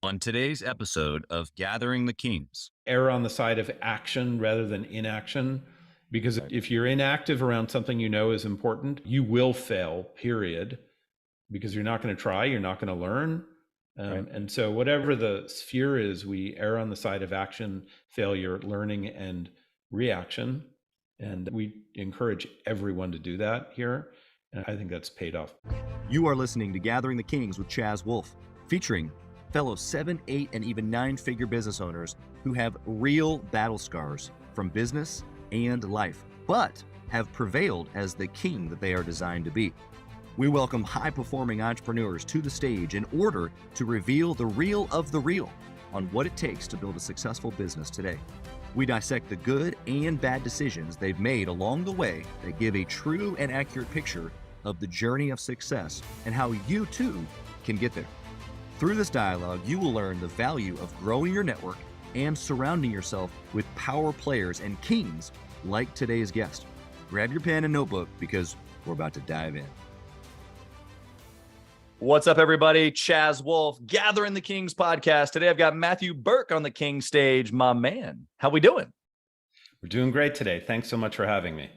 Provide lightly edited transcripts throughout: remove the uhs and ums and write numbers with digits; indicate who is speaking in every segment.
Speaker 1: On today's episode of Gathering the Kings.
Speaker 2: Err on the side of action rather than inaction. Because
Speaker 1: Right.
Speaker 2: if you're inactive around something you know is important, you will fail, period. Because you're not going to try, you're not going to learn.
Speaker 1: Right.
Speaker 2: And so, whatever the sphere is, we err on the side of action, failure, learning, and reaction. And we encourage everyone to do that here. And I think that's paid off.
Speaker 3: You are listening to Gathering the Kings with Chaz Wolfe, featuring fellow 7, 8, and even 9-figure business owners who have real battle scars from business and life, but have prevailed as the king that they are designed to be. We welcome high-performing entrepreneurs to the stage in order to reveal the real of the real on what it takes to build a successful business today. We dissect the good and bad decisions they've made along the way that give a true and accurate picture of the journey of success and how you too can get there. Through this dialogue, you will learn the value of growing your network and surrounding yourself with power players and kings like today's guest. Grab your pen and notebook because we're about to dive in.
Speaker 1: What's up, everybody? Chaz Wolfe, Gathering the Kings podcast. Today, I've got Matthew Berk on the King stage. My man, how we doing?
Speaker 2: We're doing great today. Thanks so much for having me.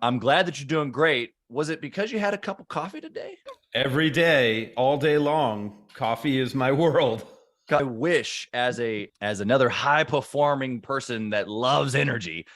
Speaker 1: I'm glad that you're doing great. Was it because you had a cup of coffee today?
Speaker 2: Every day, all day long, coffee is my world.
Speaker 1: I wish, as another high-performing person that loves energy,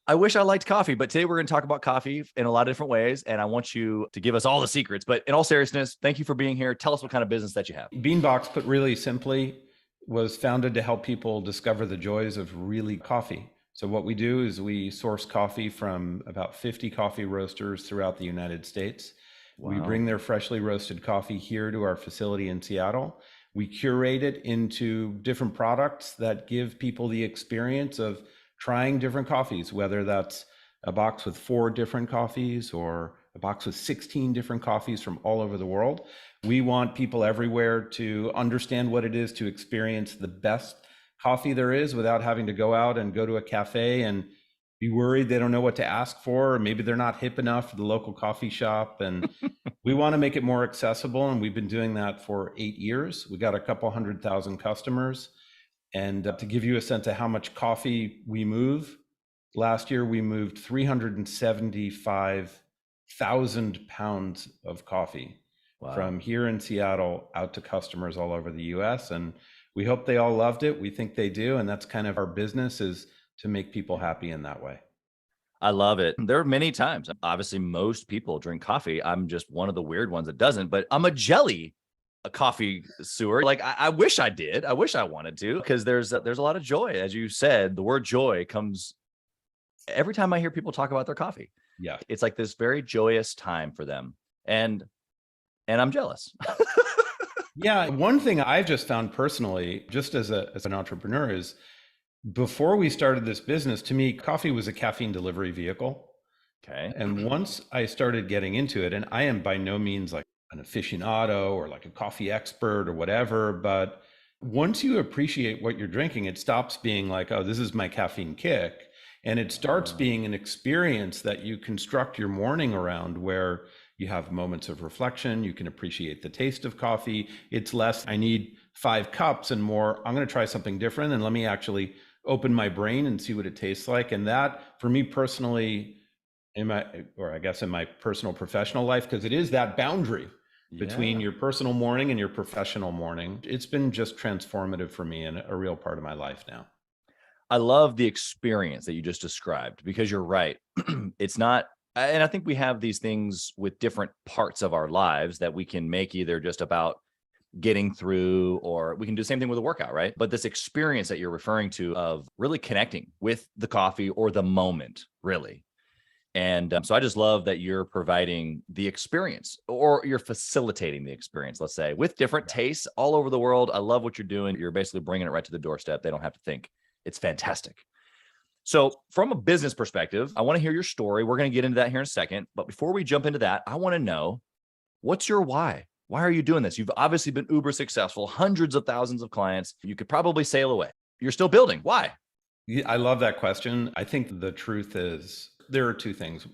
Speaker 1: I wish I liked coffee, but today we're going to talk about coffee in a lot of different ways, and I want you to give us all the secrets. But in all seriousness, thank you for being here. Tell us what kind of business that you have.
Speaker 2: Beanbox, put really simply, was founded to help people discover the joys of really coffee. So what we do is we source coffee from about 50 coffee roasters throughout the United States. Wow. We bring their freshly roasted coffee here to our facility in Seattle. We curate it into different products that give people the experience of trying different coffees, whether that's a box with 4 different coffees or a box with 16 different coffees from all over the world. We want people everywhere to understand what it is to experience the best coffee there is without having to go out and go to a cafe and be worried they don't know what to ask for, or maybe they're not hip enough for the local coffee shop. And we want to make it more accessible. And we've been doing that for 8 years. We got a couple 100,000 customers. And to give you a sense of how much coffee we move, last year we moved 375,000 pounds of coffee. Wow. From here in Seattle out to customers all over the US. And we hope they all loved it. We think they do. And that's kind of our business, is to make people happy in that way.
Speaker 1: I love it. There are many times, obviously most people drink coffee. I'm just one of the weird ones that doesn't, but I'm a coffee sewer. Like I wish I did. I wish I wanted to, because there's a lot of joy. As you said, the word joy comes every time I hear people talk about their coffee.
Speaker 2: Yeah.
Speaker 1: It's like this very joyous time for them. And I'm jealous.
Speaker 2: Yeah. One thing I've just found personally, just as an entrepreneur, is before we started this business, to me, coffee was a caffeine delivery vehicle.
Speaker 1: Okay.
Speaker 2: And once I started getting into it, and I am by no means like an aficionado or like a coffee expert or whatever, but once you appreciate what you're drinking, it stops being like, oh, this is my caffeine kick. And it starts being an experience that you construct your morning around, where you have moments of reflection. You can appreciate the taste of coffee. It's less, I need 5 cups, and more, I'm going to try something different, and let me actually open my brain and see what it tastes like. And that, for me personally, in my personal professional life, because it is that boundary between your personal morning and your professional morning, it's been just transformative for me and a real part of my life now.
Speaker 1: I love the experience that you just described, because you're right. It's not, and I think we have these things with different parts of our lives that we can make either just about getting through, or we can do the same thing with a workout, right? But this experience that you're referring to of really connecting with the coffee or the moment, really. And so I just love that you're providing the experience, or you're facilitating the experience, let's say, with different tastes all over the world. I love what you're doing. You're basically bringing it right to the doorstep. They don't have to think. It's fantastic. So from a business perspective, I want to hear your story. We're going to get into that here in a second. But before we jump into that, I want to know, what's your why? Why are you doing this? You've obviously been uber successful, hundreds of thousands of clients. You could probably sail away. You're still building. Why?
Speaker 2: Yeah, I love that question. I think the truth is, there are 2 things.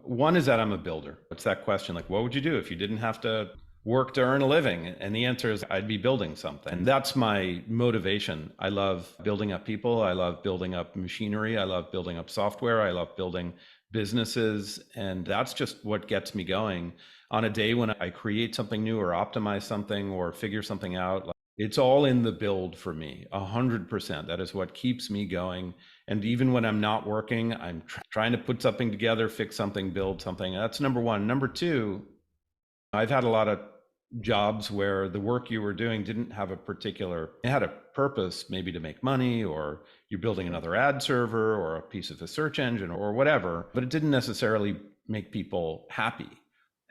Speaker 2: One is that I'm a builder. It's that question, like, what would you do if you didn't have to work to earn a living? And the answer is I'd be building something. And that's my motivation. I love building up people. I love building up machinery. I love building up software. I love building businesses. And that's just what gets me going. On a day when I create something new or optimize something or figure something out, it's all in the build for me, 100%. That is what keeps me going. And even when I'm not working, I'm trying to put something together, fix something, build something. That's number one. Number two, I've had a lot of jobs where the work you were doing didn't have it had a purpose, maybe to make money, or you're building another ad server or a piece of a search engine or whatever, but it didn't necessarily make people happy.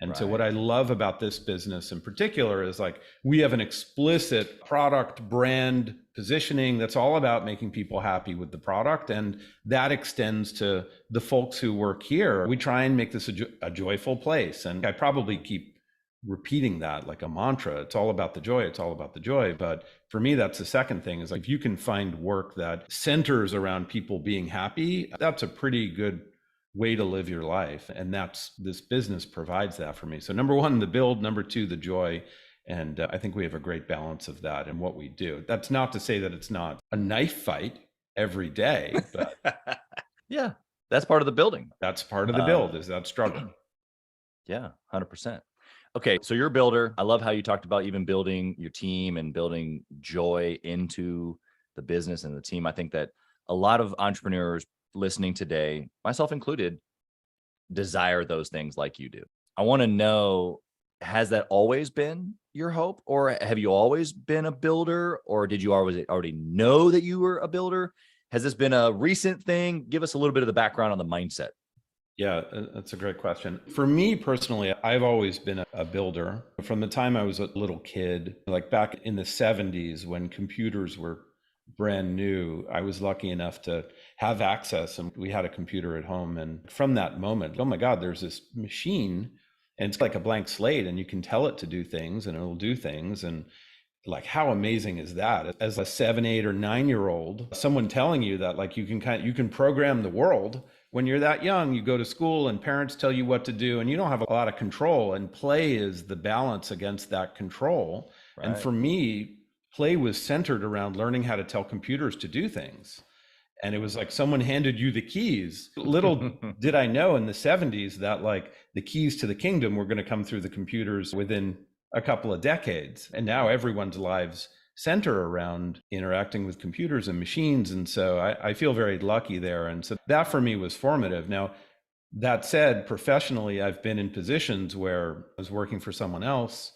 Speaker 2: And so what I love about this business in particular is like, we have an explicit product brand positioning that's all about making people happy with the product. And that extends to the folks who work here. We try and make this a joyful place. And I probably keep repeating that like a mantra. It's all about the joy. It's all about the joy. But for me, that's the second thing, is like, if you can find work that centers around people being happy, that's a pretty good way to live your life. And this business provides that for me. So number one, the build. Number two, the joy. And I think we have a great balance of that in what we do. That's not to say that it's not a knife fight every day, but
Speaker 1: yeah, that's part of the building.
Speaker 2: That's part of the build, is that struggle.
Speaker 1: Yeah, 100%. Okay, so you're a builder. I love how you talked about even building your team and building joy into the business and the team. I think that a lot of entrepreneurs listening today, myself included, desire those things like you do. I want to know, has that always been your hope, or have you always been a builder, or did you already know that you were a builder? Has this been a recent thing? Give us a little bit of the background on the mindset.
Speaker 2: Yeah, that's a great question. For me personally, I've always been a builder from the time I was a little kid, like back in the 70s when computers were brand new. I was lucky enough to have access, and we had a computer at home. And from that moment, oh my God, there's this machine and it's like a blank slate, and you can tell it to do things and it'll do things. And like, how amazing is that? As a 7, 8, or 9-year-old, someone telling you that like you can program the world. When you're that young, you go to school and parents tell you what to do and you don't have a lot of control, and play is the balance against that control. Right. And for me, play was centered around learning how to tell computers to do things. And it was like someone handed you the keys. Little did I know in the 70s that like the keys to the kingdom were going to come through the computers within a couple of decades. And now everyone's lives center around interacting with computers and machines. And so I feel very lucky there. And so that for me was formative. Now, that said, professionally, I've been in positions where I was working for someone else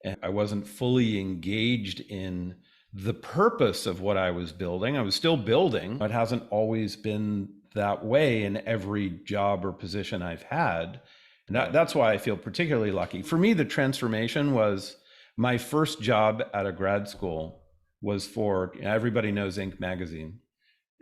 Speaker 2: and I wasn't fully engaged in the purpose of what I was building. I was still building, but it hasn't always been that way in every job or position I've had. And that's why I feel particularly lucky. For me, the transformation was my first job at a grad school was for, everybody knows Inc. magazine.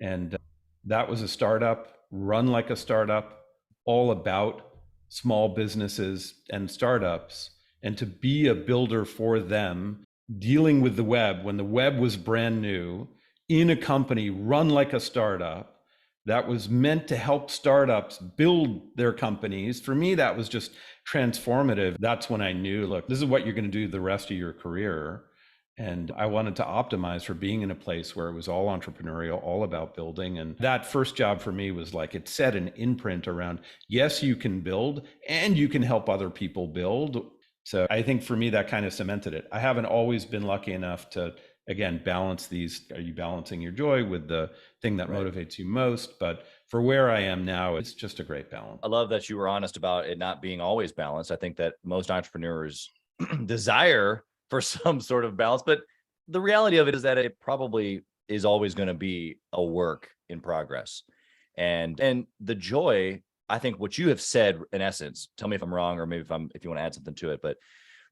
Speaker 2: And that was a startup, run like a startup, all about small businesses and startups. And to be a builder for them, dealing with the web when the web was brand new, in a company run like a startup that was meant to help startups build their companies. For me, that was just transformative. That's when I knew, look, this is what you're going to do the rest of your career. And I wanted to optimize for being in a place where it was all entrepreneurial, all about building. And that first job for me was like, it set an imprint around, yes, you can build and you can help other people build. So I think for me, that kind of cemented it. I haven't always been lucky enough to, again, balance these. Are you balancing your joy with the thing that motivates you most? But for where I am now, it's just a great balance.
Speaker 1: I love that you were honest about it not being always balanced. I think that most entrepreneurs desire for some sort of balance, but the reality of it is that it probably is always going to be a work in progress. And the joy, I think what you have said in essence, tell me if I'm wrong, or maybe if you want to add something to it, but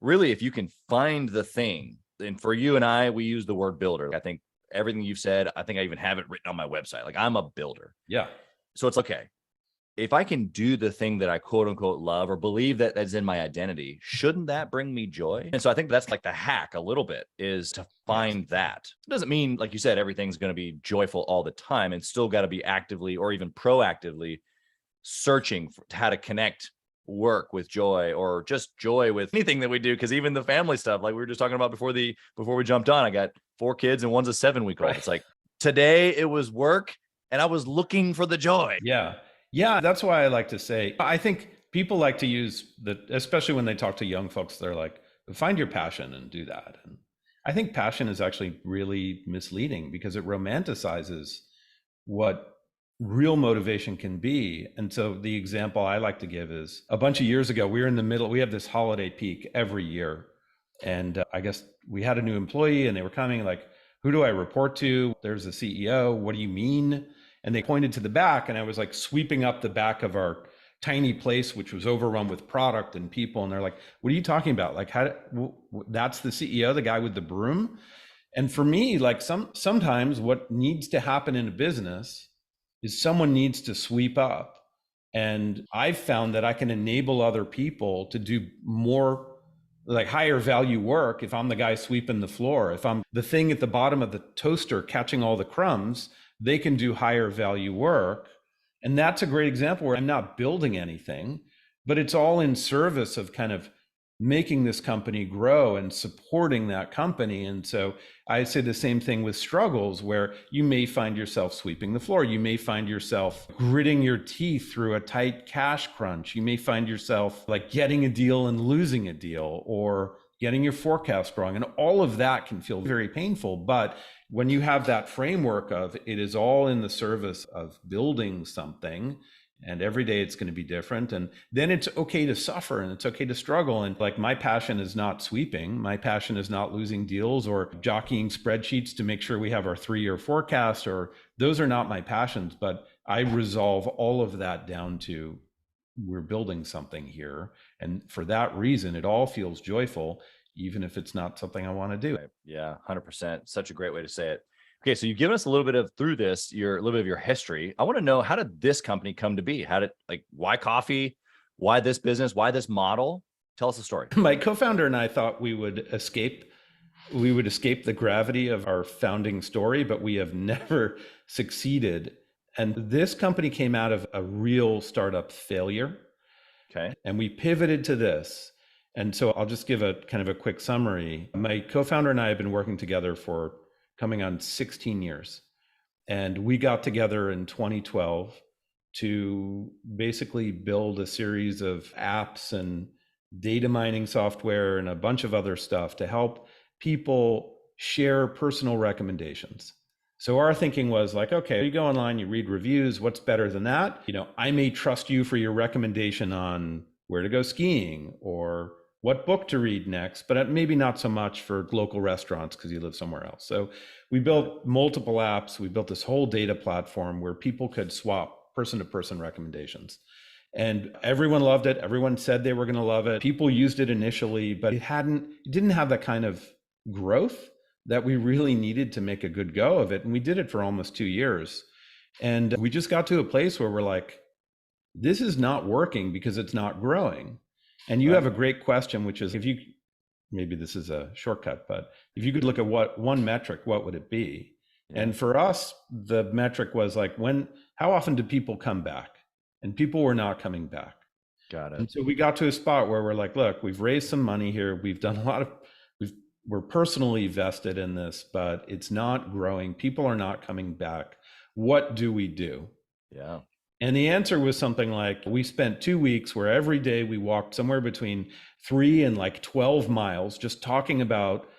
Speaker 1: really, if you can find the thing, and for you and I, we use the word builder. I think everything you've said, I think I even have it written on my website. Like, I'm a builder.
Speaker 2: Yeah.
Speaker 1: So it's okay. If I can do the thing that I quote unquote love or believe that that's in my identity, shouldn't that bring me joy? And so I think that's like the hack a little bit, is to find that. It doesn't mean, like you said, everything's going to be joyful all the time, and still got to be actively or even proactively searching for how to connect work with joy, or just joy with anything that we do. Cause even the family stuff, like we were just talking about before we jumped on, I got 4 kids and one's a 7-week-old. It's like today it was work and I was looking for the joy.
Speaker 2: Yeah. Yeah. That's why I like to say, I think people like to use especially when they talk to young folks, they're like, find your passion and do that. And I think passion is actually really misleading because it romanticizes what real motivation can be. And so the example I like to give is a bunch of years ago, we were in the middle, we have this holiday peak every year. And I guess we had a new employee and they were coming like, who do I report to? There's a CEO. What do you mean? And they pointed to the back, and I was like sweeping up the back of our tiny place, which was overrun with product and people. And they're like, what are you talking about? Like, that's the CEO, the guy with the broom? And for me, like sometimes what needs to happen in a business is someone needs to sweep up. And I've found that I can enable other people to do more like higher value work if I'm the guy sweeping the floor. If I'm the thing at the bottom of the toaster catching all the crumbs, they can do higher value work. And that's a great example where I'm not building anything, but it's all in service of kind of making this company grow and supporting that company. And so I say the same thing with struggles, where you may find yourself sweeping the floor. You may find yourself gritting your teeth through a tight cash crunch. You may find yourself like getting a deal and losing a deal, or getting your forecast wrong. And all of that can feel very painful. But when you have that framework of it is all in the service of building something, and every day it's going to be different, and then it's okay to suffer and it's okay to struggle. And like, my passion is not sweeping. My passion is not losing deals or jockeying spreadsheets to make sure we have our 3-year forecast, or those are not my passions. But I resolve all of that down to we're building something here. And for that reason, it all feels joyful, even if it's not something I want to do.
Speaker 1: Yeah, 100%. Such a great way to say it. Okay, so you've given us a little bit of through this, a little bit of your history. I want to know, how did this company come to be? Why coffee? Why this business? Why this model? Tell us the story.
Speaker 2: My co-founder and I thought we would escape the gravity of our founding story, but we have never succeeded. And this company came out of a real startup failure.
Speaker 1: Okay.
Speaker 2: And we pivoted to this. And so I'll just give a kind of a quick summary. My co-founder and I have been working together for coming on 16 years. And we got together in 2012 to basically build a series of apps and data mining software and a bunch of other stuff to help people share personal recommendations. So our thinking was like, okay, you go online, you read reviews, what's better than that? I may trust you for your recommendation on where to go skiing or what book to read next, but maybe not so much for local restaurants because you live somewhere else. So we built multiple apps. We built this whole data platform where people could swap person-to-person recommendations. And everyone loved it. Everyone said they were going to love it. People used it initially, but it didn't have that kind of growth that we really needed to make a good go of it. And we did it for almost 2 years. And we just got to a place where we're like, this is not working because it's not growing. And you have a great question, which is, maybe this is a shortcut, but if you could look at one metric, what would it be? Yeah. And for us, the metric was like, how often do people come back? And people were not coming back.
Speaker 1: Got it.
Speaker 2: And so we got to a spot where we're like, look, we've raised some money here. We've done we're personally vested in this, but it's not growing. People are not coming back. What do we do?
Speaker 1: Yeah.
Speaker 2: And the answer was something like, we spent 2 weeks where every day we walked somewhere between 3 and 12 miles, just talking about,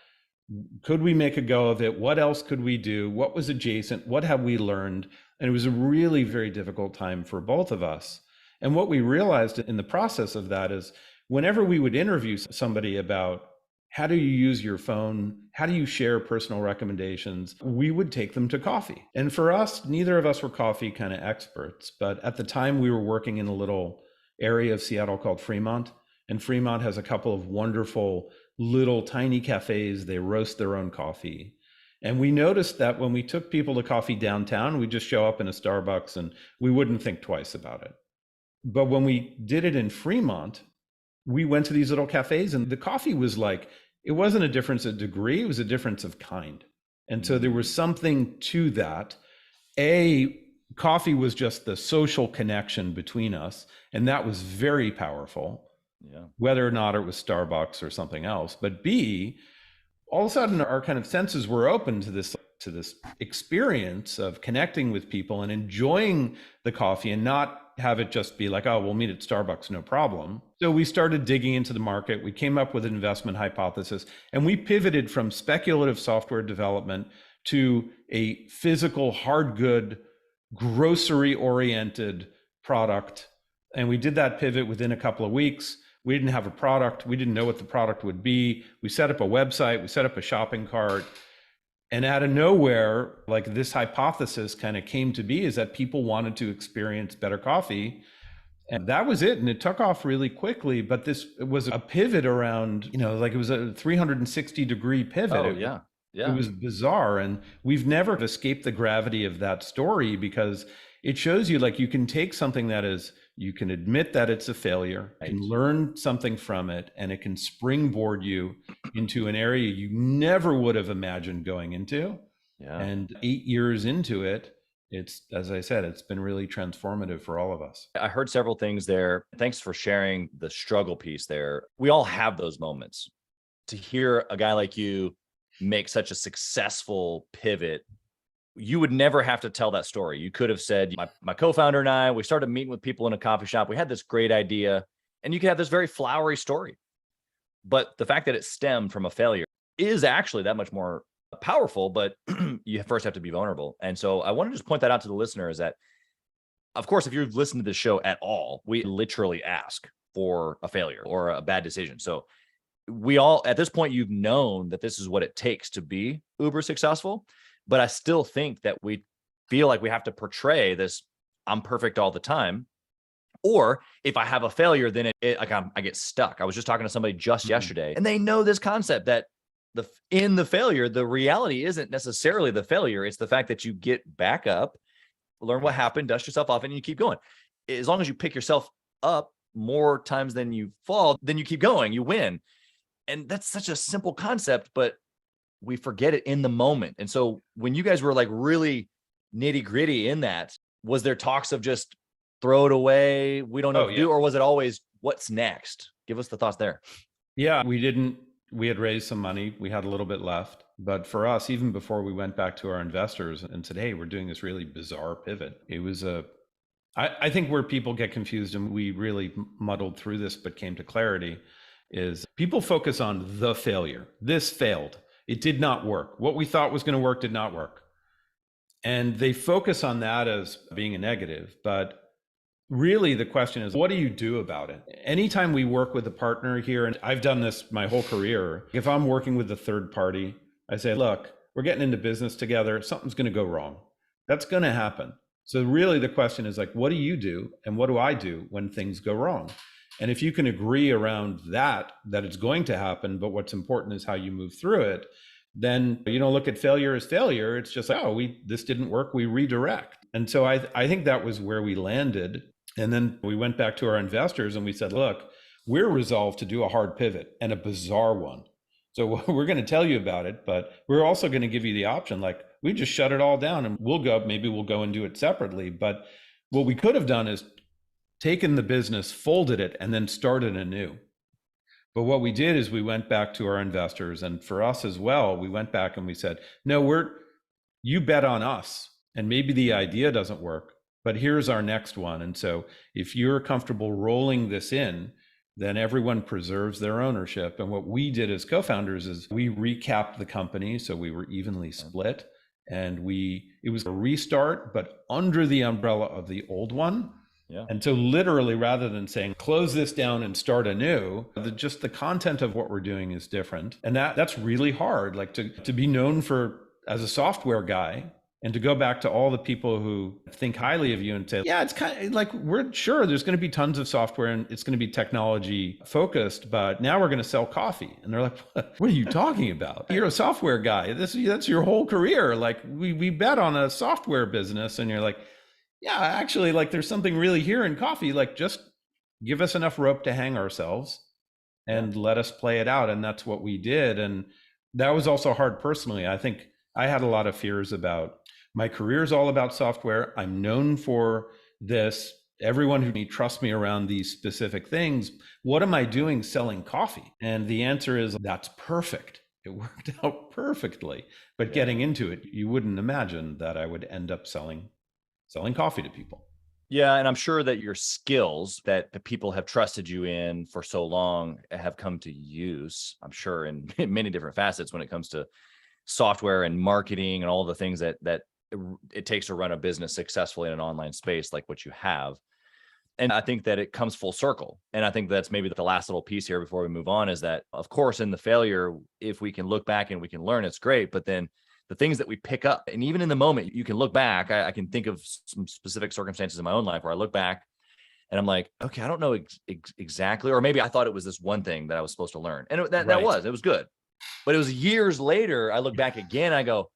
Speaker 2: could we make a go of it? What else could we do? What was adjacent? What have we learned? And it was a really very difficult time for both of us. And what we realized in the process of that is, whenever we would interview somebody about how do you use your phone, how do you share personal recommendations, we would take them to coffee. And for us, neither of us were coffee kind of experts, but at the time we were working in a little area of Seattle called Fremont. And Fremont has a couple of wonderful little tiny cafes. They roast their own coffee. And we noticed that when we took people to coffee downtown, we'd just show up in a Starbucks and we wouldn't think twice about it. But when we did it in Fremont, we went to these little cafes and the coffee was it wasn't a difference of degree, it was a difference of kind. And so there was something to that. coffee was just the social connection between us. And that was very powerful, whether or not it was Starbucks or something else. But B, all of a sudden our kind of senses were open to this experience of connecting with people and enjoying the coffee and not have it just be like, oh, we'll meet at Starbucks, no problem. So we started digging into the market. We came up with an investment hypothesis, and we pivoted from speculative software development to a physical hard good, grocery oriented product. And we did that pivot within a couple of weeks. We didn't have a product. We didn't know what the product would be. We set up a website. We set up a shopping cart. And out of nowhere, like this hypothesis kind of came to be, is that people wanted to experience better coffee. And that was it. And it took off really quickly. But this was a pivot around, like it was a 360-degree pivot.
Speaker 1: Oh, yeah.
Speaker 2: It was bizarre. And we've never escaped the gravity of that story, because it shows you like you can take something that is, you can admit that it's a failure, right, and learn something from it, and it can springboard you into an area you never would have imagined going into. Yeah. And 8 years into it, it's, as I said, it's been really transformative for all of us.
Speaker 1: I heard several things there. Thanks for sharing the struggle piece there. We all have those moments. To hear a guy like you make such a successful pivot, you would never have to tell that story. You could have said, my co-founder and I, we started meeting with people in a coffee shop. We had this great idea, and you could have this very flowery story. But the fact that it stemmed from a failure is actually that much more powerful, but you first have to be vulnerable. And so I want to just point that out to the listener, is that, of course, if you've listened to this show at all, we literally ask for a failure or a bad decision. So we all, at this point, you've known that this is what it takes to be uber successful. But I still think that we feel like we have to portray this, I'm perfect all the time. Or if I have a failure, then I get stuck. I was just talking to somebody just yesterday, and they know this concept that in the failure, the reality isn't necessarily the failure. It's the fact that you get back up, learn what happened, dust yourself off, and you keep going. As long as you pick yourself up more times than you fall, then you keep going, you win. And that's such a simple concept, but we forget it in the moment. And so when you guys were like really nitty gritty in that, was there talks of just throw it away, we don't know what to do, or was it always what's next? Give us the thoughts there.
Speaker 2: Yeah, we had raised some money. We had a little bit left. But for us, even before we went back to our investors and said, hey, we're doing this really bizarre pivot, it was I think where people get confused, and we really muddled through this but came to clarity, is people focus on the failure. This failed. It did not work. What we thought was going to work did not work. And they focus on that as being a negative. But really the question is, what do you do about it? Anytime we work with a partner here, and I've done this my whole career, if I'm working with a third party, I say, look, we're getting into business together. Something's going to go wrong. That's going to happen. So really the question is like, what do you do? And what do I do when things go wrong? And if you can agree around that it's going to happen, but what's important is how you move through it, then you don't look at failure as failure. It's just like, oh, this didn't work, we redirect. And so I think that was where we landed. And then we went back to our investors and we said, look, we're resolved to do a hard pivot, and a bizarre one. So we're going to tell you about it, but we're also going to give you the option, like, we just shut it all down and maybe we'll go and do it separately. But what we could have done is taken the business, folded it, and then started anew. But what we did is we went back to our investors, and for us as well, we went back and we said, no, you bet on us, and maybe the idea doesn't work, but here's our next one. And so if you're comfortable rolling this in, then everyone preserves their ownership. And what we did as co-founders is we recapped the company, so we were evenly split, and it was a restart, but under the umbrella of the old one. Yeah. And so literally, rather than saying, close this down and start anew, just the content of what we're doing is different. And that's really hard, like to be known as a software guy, and to go back to all the people who think highly of you and say, yeah, it's kind of like, we're sure there's going to be tons of software and it's going to be technology focused, but now we're going to sell coffee. And they're like, what are you talking about? You're a software guy. That's your whole career. Like we bet on a software business. And you're like, yeah, actually, like there's something really here in coffee. Like just give us enough rope to hang ourselves and let us play it out. And that's what we did. And that was also hard personally. I think I had a lot of fears about My career is all about software. I'm known for this. Everyone who trusts me around these specific things. What am I doing selling coffee? And the answer is that's perfect. It worked out perfectly. But getting into it, you wouldn't imagine that I would end up selling coffee to people.
Speaker 1: Yeah. And I'm sure that your skills that the people have trusted you in for so long have come to use, I'm sure, in many different facets when it comes to software and marketing and all the things that it takes to run a business successfully in an online space like what you have. And I think that it comes full circle. And I think that's maybe the last little piece here before we move on is that, of course, in the failure, if we can look back and we can learn, it's great. But then the things that we pick up, and even in the moment, you can look back. I can think of some specific circumstances in my own life where I look back and I'm like, okay, I don't know exactly, or maybe I thought it was this one thing that I was supposed to learn. And it was good. But it was years later, I look back again, I go,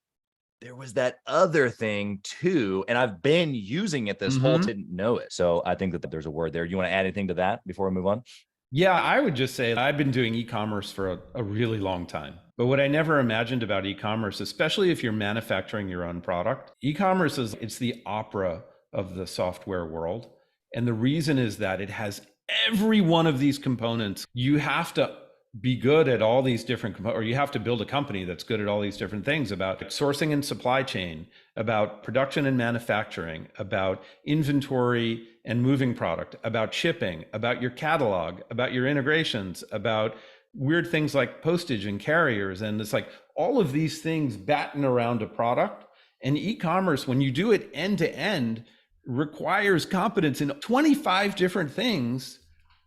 Speaker 1: there was that other thing too. And I've been using it this whole, didn't know it. So I think that there's a word there. You want to add anything to that before we move on?
Speaker 2: Yeah, I would just say I've been doing e-commerce for a really long time. But what I never imagined about e-commerce, especially if you're manufacturing your own product, e-commerce it's the opera of the software world. And the reason is that it has every one of these components. You have to be good at all these different, or you have to build a company that's good at all these different things about sourcing and supply chain, about production and manufacturing, about inventory and moving product, about shipping, about your catalog, about your integrations, about weird things like postage and carriers. And it's like all of these things batten around a product. And e-commerce, when you do it end to end, requires competence in 25 different things.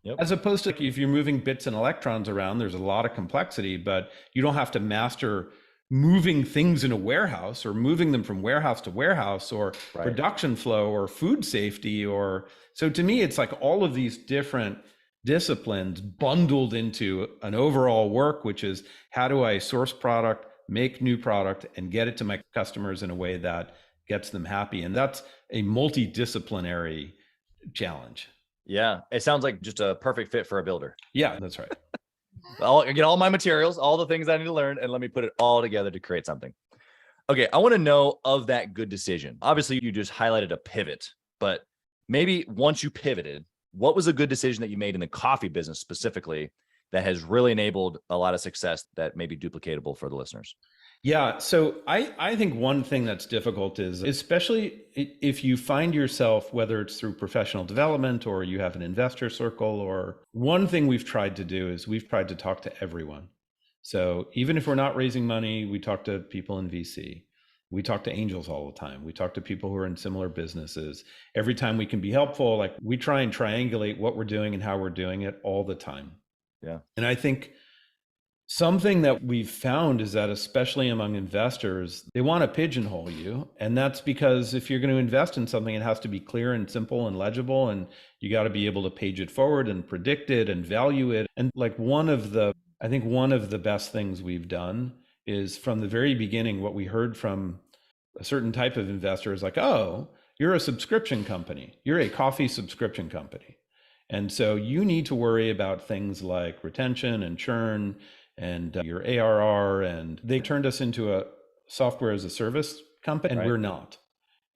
Speaker 2: Yep. As opposed to if you're moving bits and electrons around, there's a lot of complexity, but you don't have to master moving things in a warehouse or moving them from warehouse to warehouse or production flow or food safety. So to me, it's like all of these different disciplines bundled into an overall work, which is how do I source product, make new product, and get it to my customers in a way that gets them happy. And that's a multidisciplinary challenge.
Speaker 1: Yeah, it sounds like just a perfect fit for a builder.
Speaker 2: Yeah, that's right.
Speaker 1: I'll get all my materials, all the things I need to learn, and let me put it all together to create something. Okay, I want to know of that good decision. Obviously, you just highlighted a pivot, but maybe once you pivoted, what was a good decision that you made in the coffee business specifically that has really enabled a lot of success that may be duplicatable for the listeners?
Speaker 2: Yeah. So I think one thing that's difficult is, especially if you find yourself, whether it's through professional development or you have an investor circle, or one thing we've tried to do is we've tried to talk to everyone. So even if we're not raising money, we talk to people in VC. We talk to angels all the time. We talk to people who are in similar businesses. Every time we can be helpful, like we try and triangulate what we're doing and how we're doing it all the time.
Speaker 1: Yeah.
Speaker 2: And I think something that we've found is that, especially among investors, they want to pigeonhole you. And that's because if you're going to invest in something, it has to be clear and simple and legible. And you got to be able to page it forward and predict it and value it. And like I think one of the best things we've done is from the very beginning, what we heard from a certain type of investor is like, oh, you're a subscription company. You're a coffee subscription company. And so you need to worry about things like retention and churn and your ARR. And they turned us into a software as a service company, and we're not.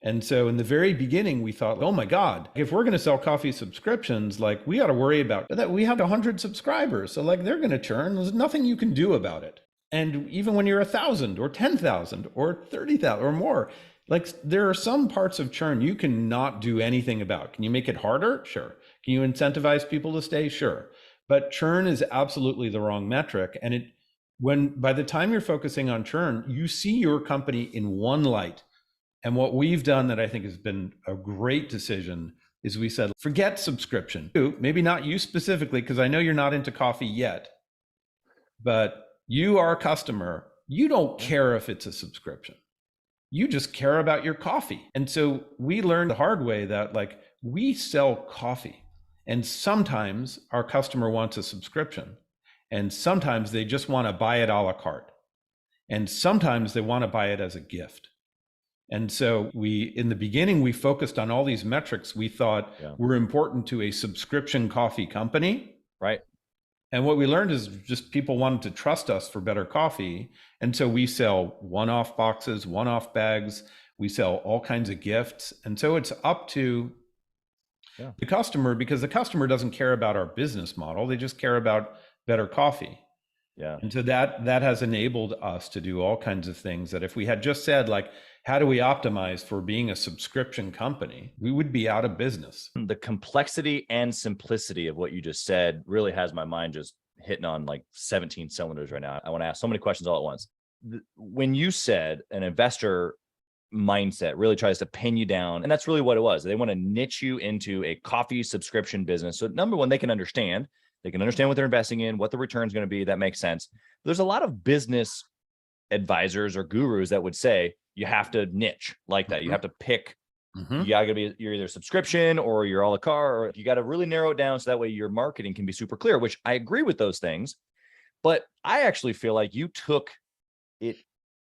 Speaker 2: And so in the very beginning, we thought, oh my God, if we're going to sell coffee subscriptions, like we got to worry about that. We have 100 subscribers. So like they're going to churn. There's nothing you can do about it. And even when you're 1,000 or 10,000 or 30,000 or more, like there are some parts of churn you cannot do anything about. Can you make it harder? Sure. Can you incentivize people to stay? Sure. But churn is absolutely the wrong metric. And by the time you're focusing on churn, you see your company in one light. And what we've done that I think has been a great decision is we said, forget subscription. Maybe not you specifically, because I know you're not into coffee yet, but you are a customer. You don't care if it's a subscription. You just care about your coffee. And so we learned the hard way that like we sell coffee, and sometimes our customer wants a subscription, and sometimes they just want to buy it a la carte, and sometimes they want to buy it as a gift. And so in the beginning, we focused on all these metrics we thought were important to a subscription coffee company.
Speaker 1: Right.
Speaker 2: And what we learned is just people wanted to trust us for better coffee. And so we sell one-off boxes, one-off bags. We sell all kinds of gifts. And so it's up to the customer, because the customer doesn't care about our business model. They just care about better coffee.
Speaker 1: Yeah.
Speaker 2: And so that has enabled us to do all kinds of things that if we had just said, like, how do we optimize for being a subscription company, we would be out of business.
Speaker 1: The complexity and simplicity of what you just said really has my mind just hitting on like 17 cylinders right now. I want to ask so many questions all at once. When you said an investor mindset really tries to pin you down, and that's really what it was. They want to niche you into a coffee subscription business. So number one, they can understand what they're investing in, what the return is going to be. That makes sense. There's a lot of business advisors or gurus that would say you have to niche like that. You have to pick. You gotta be, you're either subscription or you're a la carte, or you got to really narrow it down so that way your marketing can be super clear, which I agree with those things. But I actually feel like you took it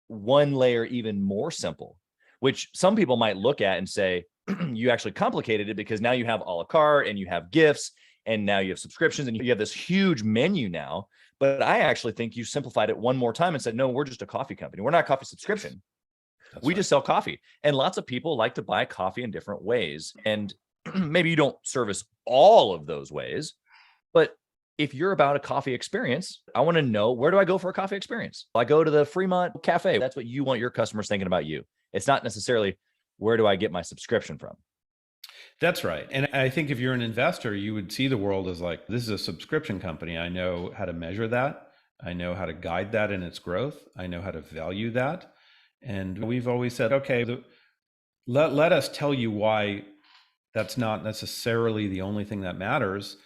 Speaker 1: one layer even more simple, which some people might look at and say, you actually complicated it because now you have a la carte and you have gifts and now you have subscriptions and you have this huge menu now. But I actually think you simplified it one more time and said, no, we're just a coffee company. We're not a coffee subscription. We just sell coffee. And lots of people like to buy coffee in different ways. And maybe you don't service all of those ways, but if you're about a coffee experience, I want to know, where do I go for a coffee experience? I go to the Fremont Cafe. That's what you want your customers thinking about you. It's not necessarily, where do I get my subscription from?
Speaker 2: That's right. And I think if you're an investor, you would see the world as like, this is a subscription company. I know how to measure that. I know how to guide that in its growth. I know how to value that. And we've always said, okay, let us tell you why that's not necessarily the only thing that matters.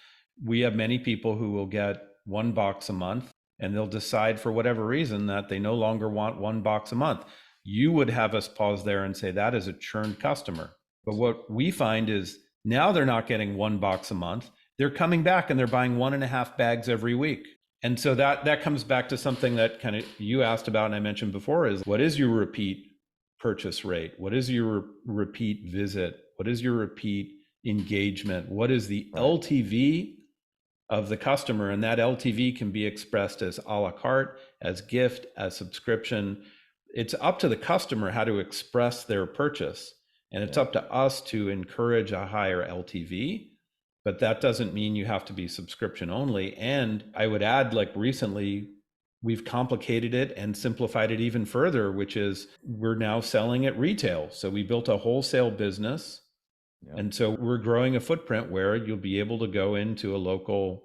Speaker 2: We have many people who will get one box a month and they'll decide for whatever reason that they no longer want one box a month. You would have us pause there and say that is a churned customer. But what we find is now they're not getting one box a month. They're coming back and they're buying 1.5 bags every week. And so that comes back to something that kind of you asked about and I mentioned before, is what is your repeat purchase rate? What is your repeat visit? What is your repeat engagement? What is the LTV of the customer? And that LTV can be expressed as a la carte, as gift, as subscription. It's up to the customer how to express their purchase. And it's up to us to encourage a higher LTV. But that doesn't mean you have to be subscription only. And I would add, like recently, we've complicated it and simplified it even further, which is we're now selling at retail. So we built a wholesale business. Yep. And so we're growing a footprint where you'll be able to go into a local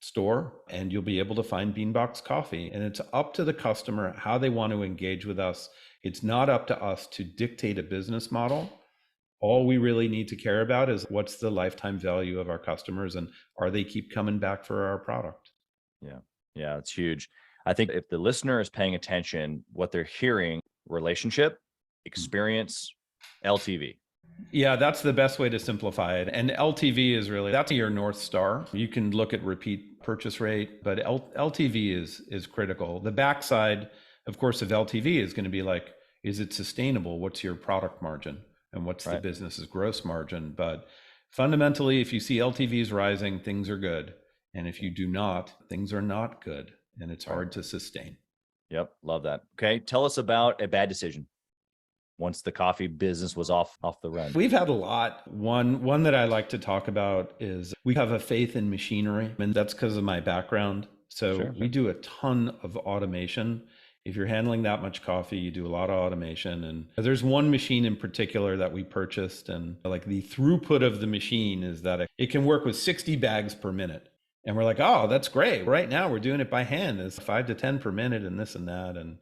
Speaker 2: store and you'll be able to find Beanbox coffee. And it's up to the customer how they want to engage with us. It's not up to us to dictate a business model. All we really need to care about is what's the lifetime value of our customers and are they keep coming back for our product?
Speaker 1: Yeah, it's huge. I think if the listener is paying attention, what they're hearing, relationship, experience, LTV.
Speaker 2: Yeah, that's the best way to simplify it. And LTV is really, that's your North Star. You can look at repeat purchase rate, but LTV is critical. The backside, of course, of LTV is going to be like, is it sustainable? What's your product margin? And what's the business's gross margin? But fundamentally, if you see LTVs rising, things are good. And if you do not, things are not good. And it's hard to sustain.
Speaker 1: Yep. Love that. Okay. Tell us about a bad decision once the coffee business was off the run.
Speaker 2: We've had a lot. One that I like to talk about is we have a faith in machinery. And that's because of my background. So we do a ton of automation. If you're handling that much coffee, you do a lot of automation. And there's one machine in particular that we purchased, and like the throughput of the machine is that it can work with 60 bags per minute. And we're like, oh, that's great. Right now we're doing it by hand. It's 5 to 10 per minute and this and that. And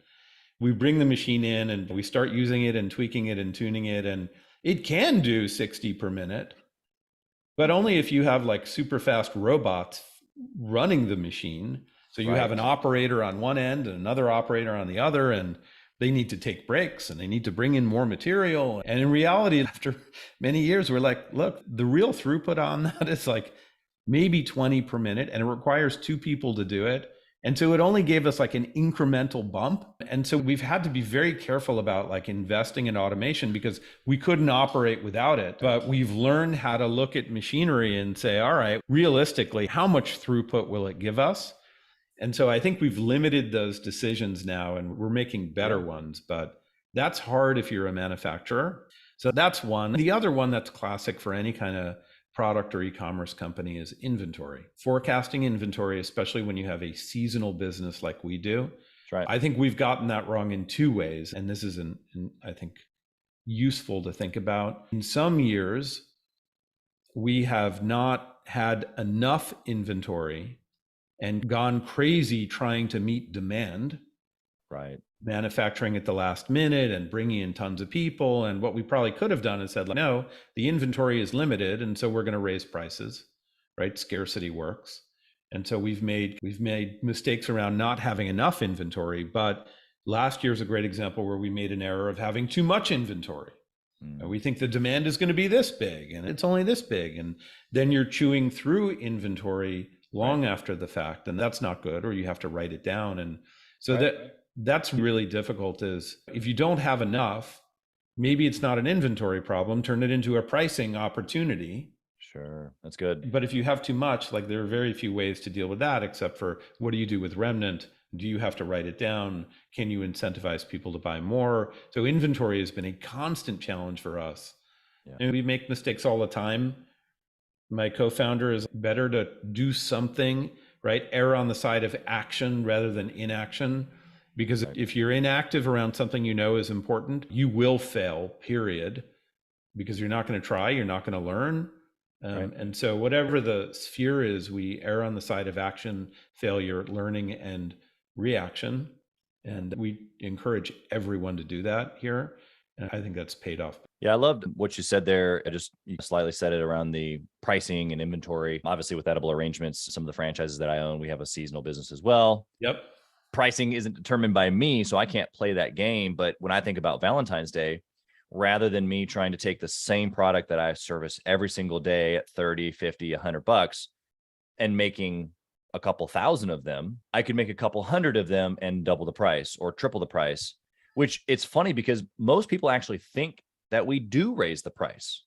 Speaker 2: we bring the machine in and we start using it and tweaking it and tuning it. And it can do 60 per minute, but only if you have like super fast robots running the machine. So you have an operator on one end and another operator on the other, and they need to take breaks and they need to bring in more material. And in reality, after many years, we're like, look, the real throughput on that is like maybe 20 per minute, and it requires 2 people to do it. And so it only gave us like an incremental bump. And so we've had to be very careful about like investing in automation because we couldn't operate without it. But we've learned how to look at machinery and say, all right, realistically, how much throughput will it give us? And so I think we've limited those decisions now and we're making better ones, but That's hard if you're a manufacturer. So that's one. The other one that's classic for any kind of product or e-commerce company is inventory. Forecasting inventory, especially when you have a seasonal business like we do.
Speaker 1: That's right.
Speaker 2: I think we've gotten that wrong in two ways. And this is, I think, useful to think about. In some years, we have not had enough inventory and gone crazy trying to meet demand.
Speaker 1: Right.
Speaker 2: Manufacturing at the last minute and bringing in tons of people. And what we probably could have done is said, like, no, the inventory is limited, and so we're going to raise prices, right? Scarcity works. And so we've made mistakes around not having enough inventory. But last year's a great example where we made an error of having too much inventory. We think the demand is going to be this big, and it's only this big. And then you're chewing through inventory long after the fact, and that's not good, or you have to write it down. And so that's really difficult. Is if you don't have enough, maybe it's not an inventory problem, turn it into a pricing opportunity.
Speaker 1: Sure. That's good.
Speaker 2: But if you have too much, like, there are very few ways to deal with that, except for what do you do with remnant? Do you have to write it down? Can you incentivize people to buy more? So inventory has been a constant challenge for us. Yeah. And we make mistakes all the time. My co-founder is better to do something, right? Err on the side of action rather than inaction. Because if you're inactive around something you know is important, you will fail, period. Because you're not going to try, you're not going to learn. And so whatever the sphere is, we err on the side of action, failure, learning, and reaction. And we encourage everyone to do that here. And I think that's paid off.
Speaker 1: Yeah, I loved what you said there. You slightly said it around the pricing and inventory. Obviously, with Edible Arrangements, some of the franchises that I own, we have a seasonal business as well.
Speaker 2: Yep.
Speaker 1: Pricing isn't determined by me, so I can't play that game. But when I think about Valentine's Day, rather than me trying to take the same product that I service every single day at 30, 50, $100 and making a couple thousand of them, I could make a couple hundred of them and double the price or triple the price, which it's funny because most people actually think that we do raise the price.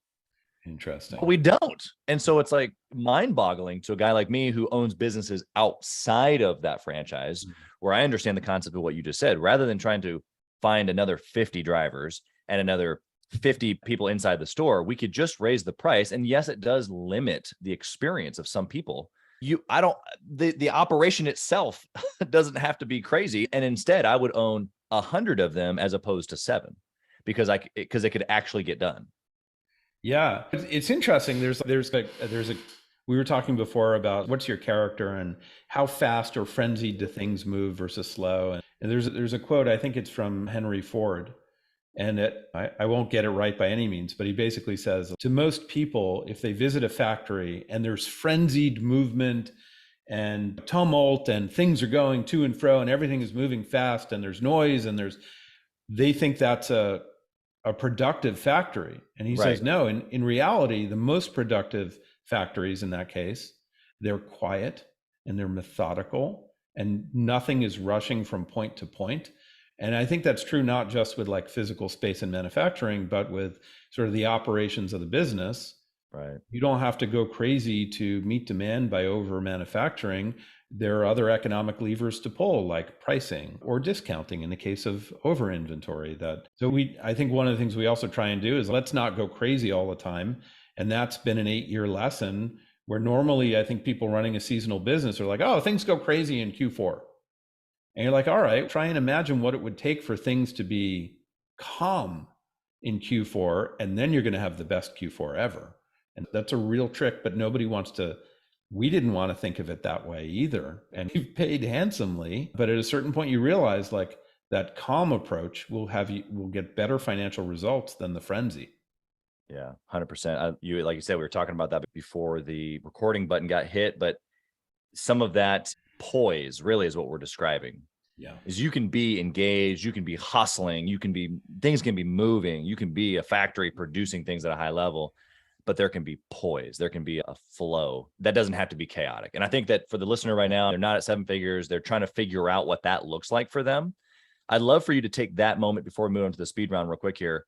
Speaker 2: Interesting.
Speaker 1: But we don't. And so it's like mind-boggling to a guy like me who owns businesses outside of that franchise, where I understand the concept of what you just said. Rather than trying to find another 50 drivers and another 50 people inside the store, we could just raise the price. And yes, it does limit the experience of some people. The operation itself doesn't have to be crazy. And instead I would own 100 of them as opposed to 7 because it could actually get done.
Speaker 2: Yeah, it's interesting. We were talking before about what's your character and how fast or frenzied do things move versus slow. And there's a quote, I think it's from Henry Ford, and I won't get it right by any means, but he basically says, to most people, if they visit a factory and there's frenzied movement and tumult and things are going to and fro and everything is moving fast and there's noise and they think that's a productive factory. And he says, no, in reality, the most productive factories in that case, they're quiet and they're methodical and nothing is rushing from point to point. And I think that's true, not just with like physical space and manufacturing, but with sort of the operations of the business.
Speaker 1: Right.
Speaker 2: You don't have to go crazy to meet demand by over manufacturing. There are other economic levers to pull, like pricing or discounting in the case of over inventory. I think one of the things we also try and do is let's not go crazy all the time. And that's been an 8-year lesson where normally I think people running a seasonal business are like, oh, things go crazy in Q4. And you're like, all right, try and imagine what it would take for things to be calm in Q4. And then you're going to have the best Q4 ever. And that's a real trick, but we didn't want to think of it that way either. And you've paid handsomely, but at a certain point you realize like that calm approach will get better financial results than the frenzy.
Speaker 1: Yeah, 100%. Like you said, we were talking about that before the recording button got hit, but some of that poise really is what we're describing.
Speaker 2: Yeah. Is
Speaker 1: you can be engaged, you can be hustling, things can be moving, you can be a factory producing things at a high level, but there can be poise, there can be a flow that doesn't have to be chaotic. And I think that for the listener right now, they're not at 7 figures, they're trying to figure out what that looks like for them. I'd love for you to take that moment before we move on to the speed round real quick here.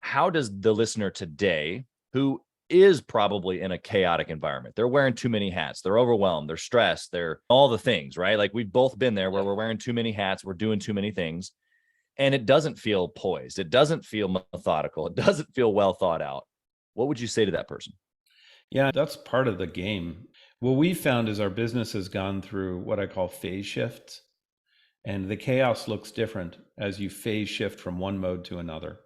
Speaker 1: How does the listener today, who is probably in a chaotic environment, they're wearing too many hats, they're overwhelmed, they're stressed, they're all the things, right? Like we've both been there where we're wearing too many hats, we're doing too many things. and it doesn't feel poised. It doesn't feel methodical. It doesn't feel well thought out. What would you say to that person?
Speaker 2: Yeah, that's part of the game. What we found is our business has gone through what I call phase shifts, and the chaos looks different as you phase shift from one mode to another.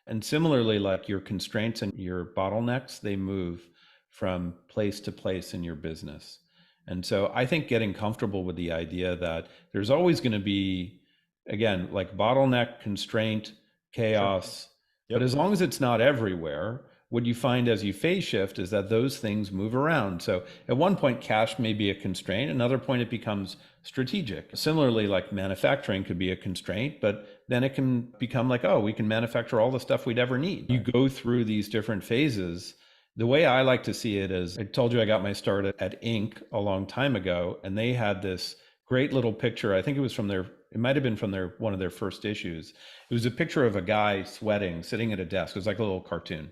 Speaker 2: And similarly, like your constraints and your bottlenecks, they move from place to place in your business. And so I think getting comfortable with the idea that there's always going to be, again, like bottleneck, constraint, chaos,
Speaker 1: Sure. Yep.
Speaker 2: but as long as it's not everywhere, what you find as you phase shift is that those things move around. So at one point, cash may be a constraint. Another point, it becomes strategic. Similarly, like manufacturing could be a constraint, but then it can become like, oh, we can manufacture all the stuff we'd ever need. You go through these different phases. The way I like to see it is, I told you I got my start at Inc. a long time ago, and they had this great little picture. I think it was from it might have been from one of their first issues. It was a picture of a guy sweating, sitting at a desk. It was like a little cartoon.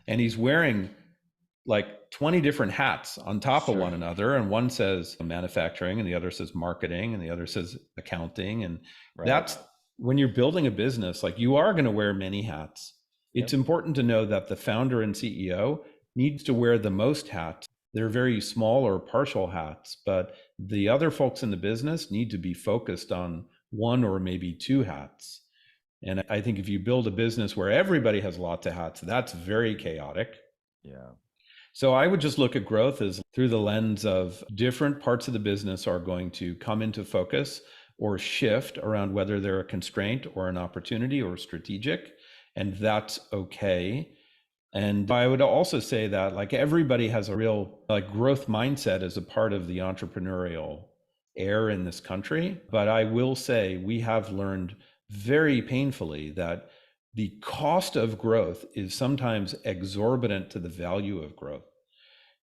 Speaker 2: And he's wearing like 20 different hats on top of one another. And one says manufacturing, and the other says marketing, and the other says accounting. And that's when you're building a business, like you are going to wear many hats. It's important to know that the founder and CEO needs to wear the most hats. They're very small or partial hats, but the other folks in the business need to be focused on one or maybe two hats. And I think if you build a business where everybody has lots of hats, that's very chaotic.
Speaker 1: Yeah.
Speaker 2: So I would just look at growth as through the lens of different parts of the business are going to come into focus or shift around whether they're a constraint or an opportunity or strategic. And that's okay. And I would also say that like everybody has a real like growth mindset as a part of the entrepreneurial air in this country. But I will say we have learned very painfully that the cost of growth is sometimes exorbitant to the value of growth.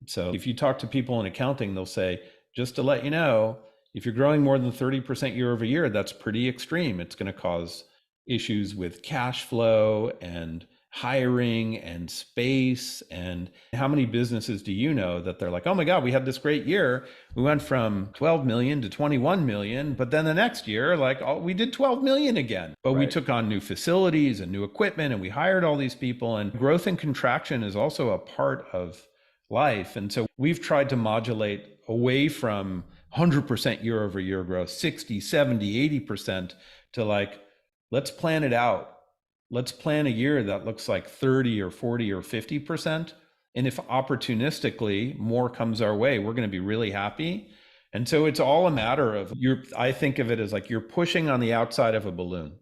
Speaker 2: So if you talk to people in accounting, they'll say, just to let you know, if you're growing more than 30% year over year, that's pretty extreme. It's going to cause issues with cash flow and hiring and space. And how many businesses do you know that they're like, oh my God, we had this great year. We went from 12 million to 21 million, but then the next year, like we did 12 million again, but we took on new facilities and new equipment and we hired all these people, and growth and contraction is also a part of life. And so we've tried to modulate away from 100% year over year growth, 60, 70, 80% to like, let's plan it out. Let's plan a year that looks like 30 or 40 or 50%. And if opportunistically more comes our way, we're going to be really happy. And so it's all a matter of I think of it as like you're pushing on the outside of a balloon.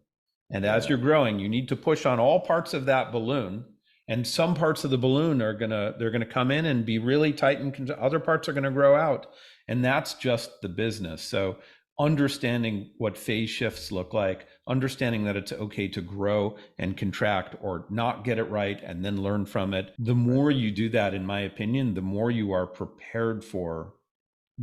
Speaker 2: And as you're growing, you need to push on all parts of that balloon. And some parts of the balloon they're going to come in and be really tight, and other parts are going to grow out. And that's just the business. So understanding what phase shifts look like, understanding that it's okay to grow and contract or not get it right and then learn from it. The more you do that, in my opinion, the more you are prepared for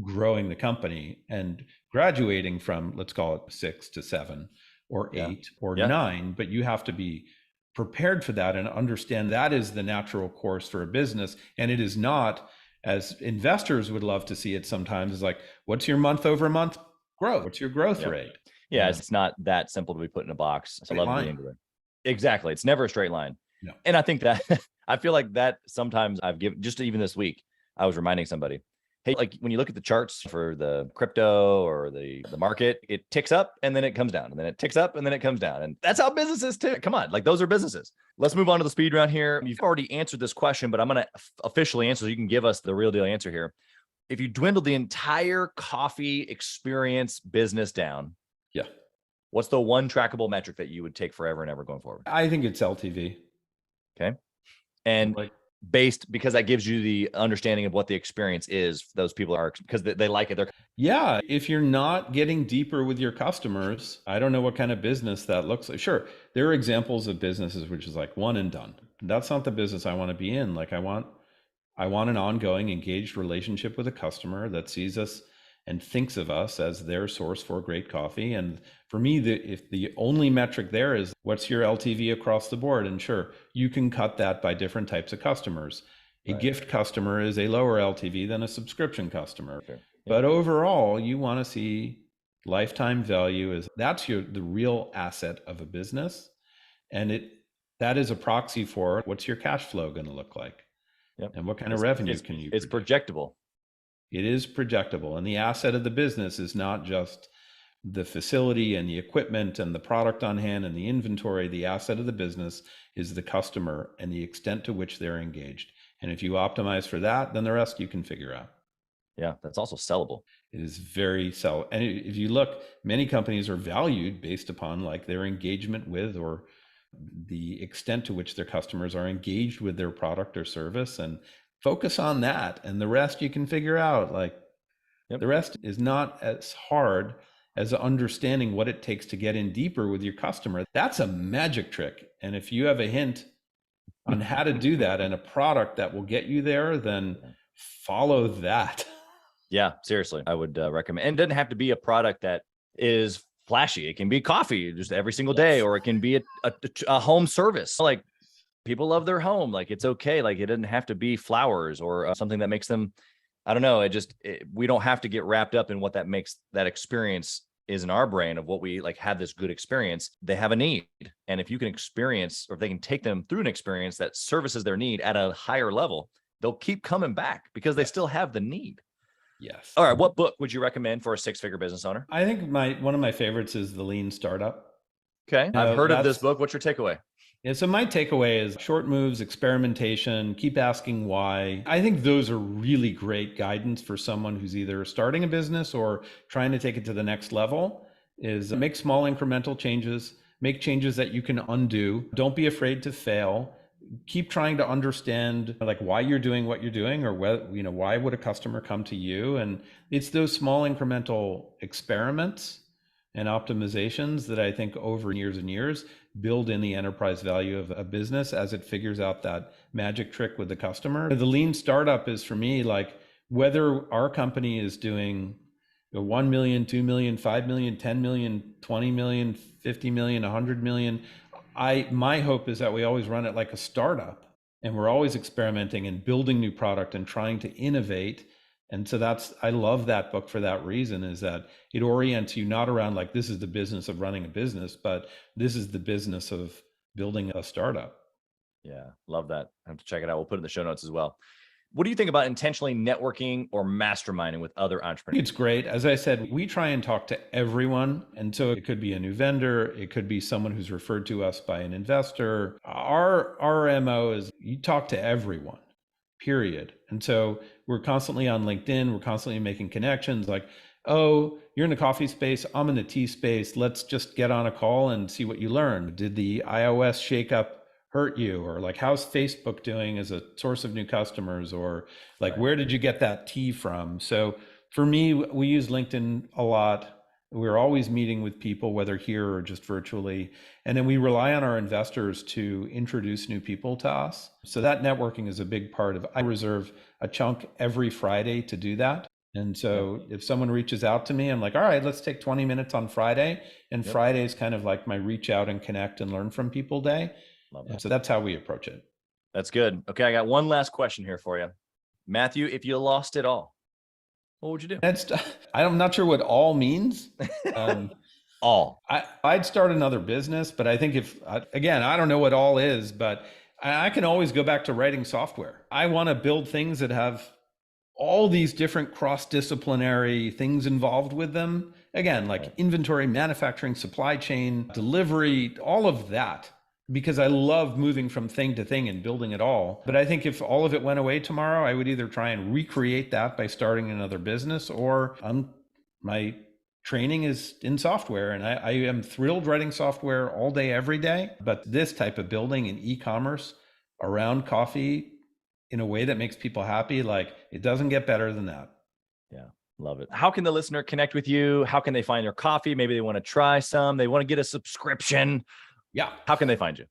Speaker 2: growing the company and graduating from, let's call it 6 to 7 or 8 or 9, but you have to be prepared for that and understand that is the natural course for a business. And it is not, as investors would love to see it sometimes, is like, what's your month over month growth? What's your growth rate?
Speaker 1: Yeah, it's not that simple to be put in a box. I love being into it. Exactly. It's never a straight line. No. And I think that I feel like that sometimes I've given, just even this week, I was reminding somebody, hey, like when you look at the charts for the crypto or the market, it ticks up and then it comes down, and then it ticks up and then it comes down. And that's how businesses tick. Come on, like those are businesses. Let's move on to the speed round here. You've already answered this question, but I'm going to officially answer so you can give us the real deal answer here. If you dwindle the entire coffee experience business down, what's the one trackable metric that you would take forever and ever going forward?
Speaker 2: I think it's LTV.
Speaker 1: Okay. And because that gives you the understanding of what the experience is. Those people are, because they like it.
Speaker 2: If you're not getting deeper with your customers, I don't know what kind of business that looks like. Sure, there are examples of businesses which is like one and done. That's not the business I want to be in. Like I want an ongoing, engaged relationship with a customer that sees us and thinks of us as their source for great coffee. And for me, if the only metric there is what's your LTV across the board, and sure, you can cut that by different types of customers. A gift customer is a lower LTV than a subscription customer. Sure. But overall, you want to see Lifetime value that's the real asset of a business. And that is a proxy for what's your cash flow going to look like?
Speaker 1: Yep.
Speaker 2: And what kind of revenue can you
Speaker 1: It's
Speaker 2: predict?
Speaker 1: projectable.
Speaker 2: It is projectable. And the asset of the business is not just the facility and the equipment and the product on hand and the inventory. The asset of the business is the customer and the extent to which they're engaged. And if you optimize for that, then the rest you can figure out.
Speaker 1: Yeah, that's also sellable.
Speaker 2: It is very sell. And if you look, many companies are valued based upon like their engagement with or the extent to which their customers are engaged with their product or service, and focus on that. And the rest you can figure out. Like the rest is not as hard as understanding what it takes to get in deeper with your customer. That's a magic trick. And if you have a hint on how to do that and a product that will get you there, then follow that.
Speaker 1: Yeah, seriously, I would recommend. And it doesn't have to be a product that is flashy. It can be coffee just every single day, or it can be a home service. Like people love their home. Like it's okay. Like it doesn't have to be flowers or something that makes them, I don't know. We don't have to get wrapped up in what that makes that experience is in our brain of what we like have this good experience. They have a need. And if you can experience, or if they can take them through an experience that services their need at a higher level, they'll keep coming back because they still have the need.
Speaker 2: Yes.
Speaker 1: All right. What book would you recommend for a six-figure business owner?
Speaker 2: I think one of my favorites is The Lean Startup.
Speaker 1: Okay. I've heard of this book. What's your takeaway?
Speaker 2: Yeah, so my takeaway is short moves, experimentation, keep asking why. I think those are really great guidance for someone who's either starting a business or trying to take it to the next level. Is make small incremental changes, make changes that you can undo. Don't be afraid to fail. Keep trying to understand like why you're doing what you're doing, or why would a customer come to you? And it's those small incremental experiments and optimizations that I think over years and years build in the enterprise value of a business as it figures out that magic trick with the customer. The lean startup is for me like whether our company is doing 1 million, 2 million, 5 million, 10 million, 20 million, 50 million, 100 million. My hope is that we always run it like a startup, and we're always experimenting and building new product and trying to innovate. And so I love that book for that reason, is that it orients you not around like this is the business of running a business, but this is the business of building a startup.
Speaker 1: Yeah, love that. I have to check it out. We'll put it in the show notes as well. What do you think about intentionally networking or masterminding with other entrepreneurs?
Speaker 2: It's great. As I said, we try and talk to everyone. And so it could be a new vendor. It could be someone who's referred to us by an investor. Our MO is you talk to everyone, period. And so we're constantly on LinkedIn. We're constantly making connections like, oh, you're in the coffee space. I'm in the tea space. Let's just get on a call and see what you learned. Did the iOS shakeup hurt you? Or like, how's Facebook doing as a source of new customers? Or like, where did you get that tea from? So for me, we use LinkedIn a lot. We're always meeting with people, whether here or just virtually. And then we rely on our investors to introduce new people to us. So that networking is a big part of, I reserve a chunk every Friday to do that. And so if someone reaches out to me, I'm like, all right, let's take 20 minutes on Friday. And Friday is kind of like my reach out and connect and learn from people day. So that's how we approach it.
Speaker 1: That's good. Okay, I got one last question here for you. Matthew, if you lost it all, what would you do?
Speaker 2: I'm not sure what all means.
Speaker 1: All.
Speaker 2: I'd start another business, but I think again, I don't know what all is, but I can always go back to writing software. I want to build things that have all these different cross-disciplinary things involved with them. Again, like inventory, manufacturing, supply chain, delivery, all of that. Because I love moving from thing to thing and building it all. But I think if all of it went away tomorrow, I would either try and recreate that by starting another business, or my training is in software. And I am thrilled writing software all day, every day. But this type of building in e-commerce around coffee in a way that makes people happy, like it doesn't get better than that.
Speaker 1: Yeah. Love it. How can the listener connect with you? How can they find your coffee? Maybe they want to try some. They want to get a subscription. Yeah. How can they find you?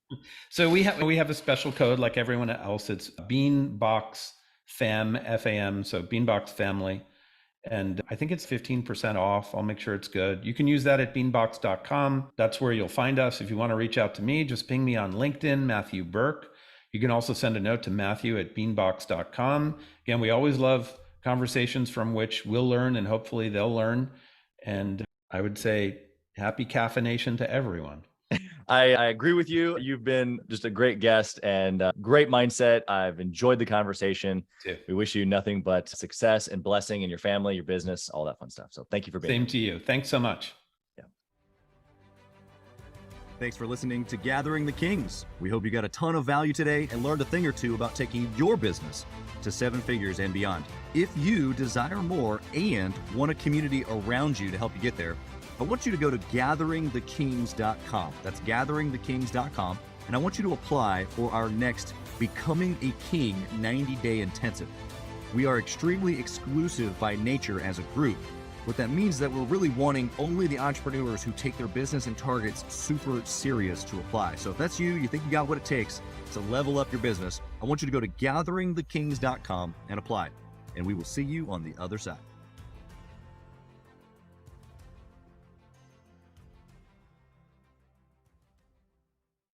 Speaker 2: So we have a special code like everyone else. It's Beanbox Fam, F-A-M. So Beanbox family. And I think it's 15% off. I'll make sure it's good. You can use that at beanbox.com. That's where you'll find us. If you want to reach out to me, just ping me on LinkedIn, Matthew Berk. You can also send a note to Matthew@beanbox.com. Again, we always love conversations from which we'll learn and hopefully they'll learn. And I would say happy caffeination to everyone.
Speaker 1: I agree with you. You've been just a great guest and great mindset. I've enjoyed the conversation.
Speaker 2: Too.
Speaker 1: We wish you nothing but success and blessing in your family, your business, all that fun stuff. So thank you for being
Speaker 2: Same
Speaker 1: here.
Speaker 2: to you. Thanks so much.
Speaker 3: Thanks for listening to Gathering the Kings. We hope you got a ton of value today and learned a thing or two about taking your business to 7 figures and beyond. If you desire more and want a community around you to help you get there, I want you to go to gatheringthekings.com. That's gatheringthekings.com. And I want you to apply for our next Becoming a King 90-day intensive. We are extremely exclusive by nature as a group. What that means is that we're really wanting only the entrepreneurs who take their business and targets super serious to apply. So if that's you, you think you got what it takes to level up your business, I want you to go to gatheringthekings.com and apply. And we will see you on the other side.